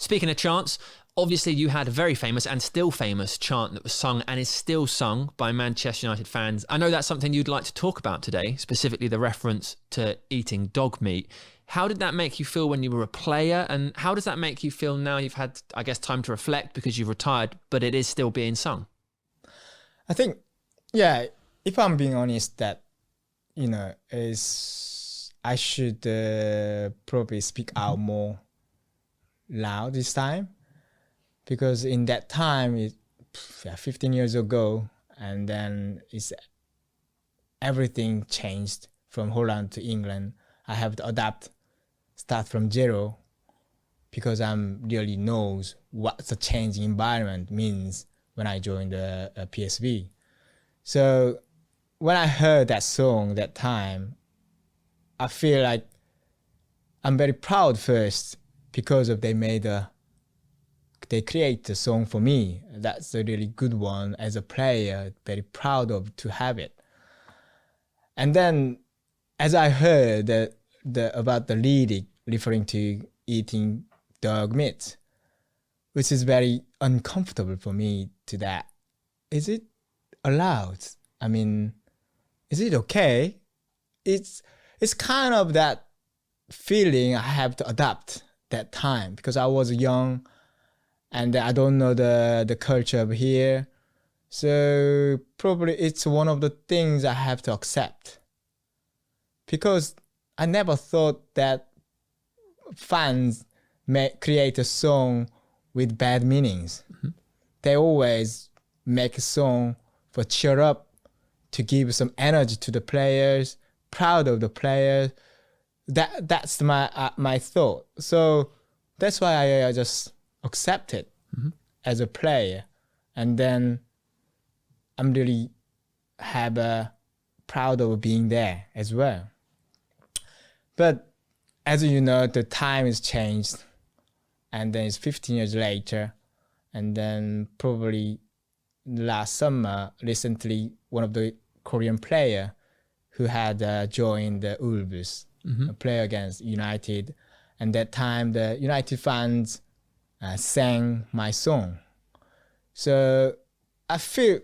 Speaking of chants, obviously you had a very famous and still famous chant that was sung and is still sung by Manchester United fans. I know that's something you'd like to talk about today, specifically the reference to eating dog meat. How did that make you feel when you were a player? And how does that make you feel now you've had, I guess, time to reflect because you've retired, but it is still being sung? I think, yeah, if I'm being honest, that, you know, is I should probably speak out more loud this time. Because in that time, 15 years ago, and then everything changed from Holland to England. I have to adapt, start from zero, because I'm really knows what the changing environment means when I joined the PSV. So when I heard that song that time, I feel like I'm very proud first because of they create a song for me. That's a really good one as a player, very proud of to have it. And then as I heard about the lyric referring to eating dog meat, which is very uncomfortable for me to that. Is it allowed? I mean, is it okay? It's kind of that feeling I have to adapt that time because I was young and I don't know the culture of here. So probably it's one of the things I have to accept. Because I never thought that fans may create a song with bad meanings. Mm-hmm. They always make a song for cheer up, to give some energy to the players, proud of the players. That's my thought. So that's why I just accept it as a player. And then I'm really proud of being there as well. But as you know, the time has changed, and then it's 15 years later, and then probably last summer, recently, one of the Korean player who had joined the Wolves, play against United, and that time the United fans sang my song. So I feel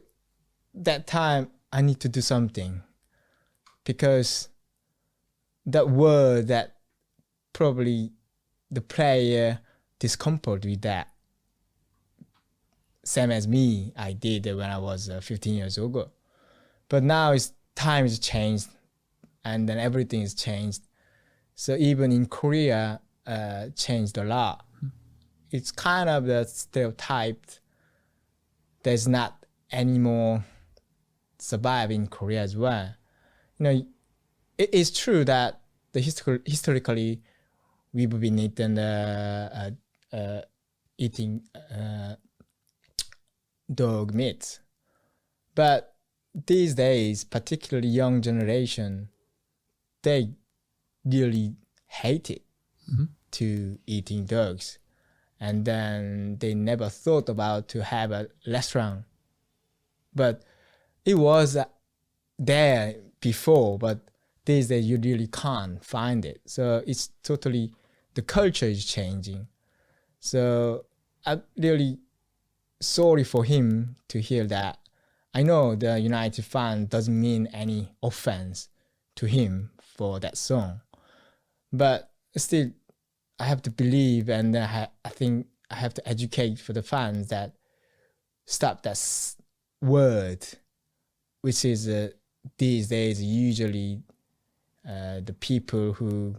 that time I need to do something, because that word that probably the player discomfort with that, same as me, I did when I was 15 years ago. But now time has changed, and then everything has changed. So even in Korea, changed a lot. It's kind of the stereotype. There's not anymore survive in Korea as well. You know, it is true that historically we've been eating dog meat, but these days, particularly young generation, they really hate it to eating dogs, and then they never thought about to have a restaurant. But it was there before, but these days you really can't find it. So it's totally, the culture is changing. So I'm really sorry for him to hear that. I know the United fan doesn't mean any offense to him for that song, but still I have to believe, and I think I have to educate for the fans that stop that word, which is these days usually the people who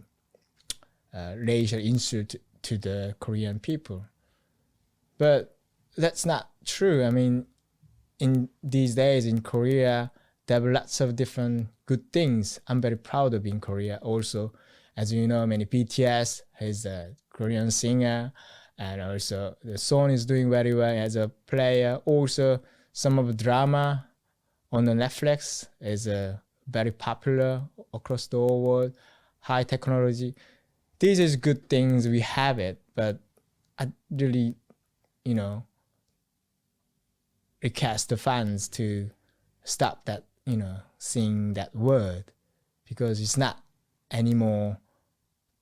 racial insult to the Korean people. But that's not true. I mean, in these days in Korea, there are lots of different good things. I'm very proud of in Korea. Also, as you know, many BTS is a Korean singer, and also the song is doing very well as a player. Also, some of the drama on the Netflix is very popular across the whole world. High technology. These is good things, we have it, but I really, request the fans to stop that, saying that word, because it's not anymore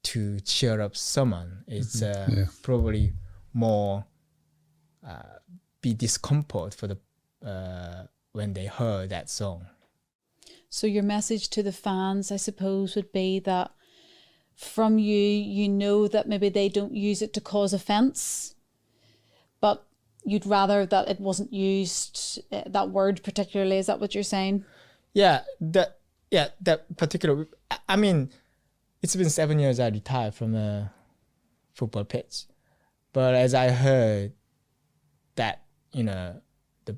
to cheer up someone. It's probably more be discomfort for the when they heard that song. So your message to the fans, I suppose, would be that from you, you know that maybe they don't use it to cause offence, but you'd rather that it wasn't used, that word particularly. Is that what you're saying? Yeah, that particular. I mean, it's been 7 years I retired from a football pitch, but as I heard that, the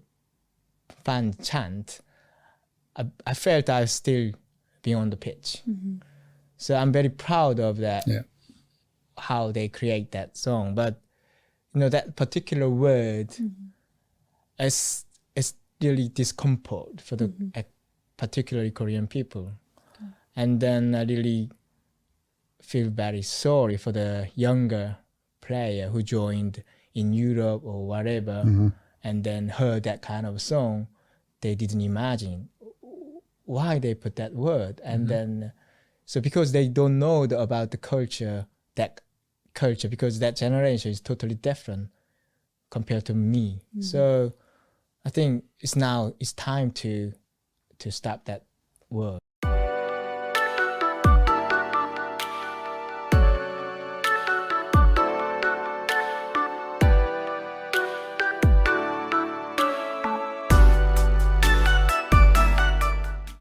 fan chant, I felt I was still being on the pitch. Mm-hmm. So I'm very proud of that. Yeah. How they create that song, but that particular word is really discomfort for the particularly Korean people. Okay. And then I really feel very sorry for the younger player who joined in Europe or whatever, and then heard that kind of song. They didn't imagine why they put that word, and then so because they don't know about the culture, because that generation is totally different compared to me. So I think it's time to stop that word.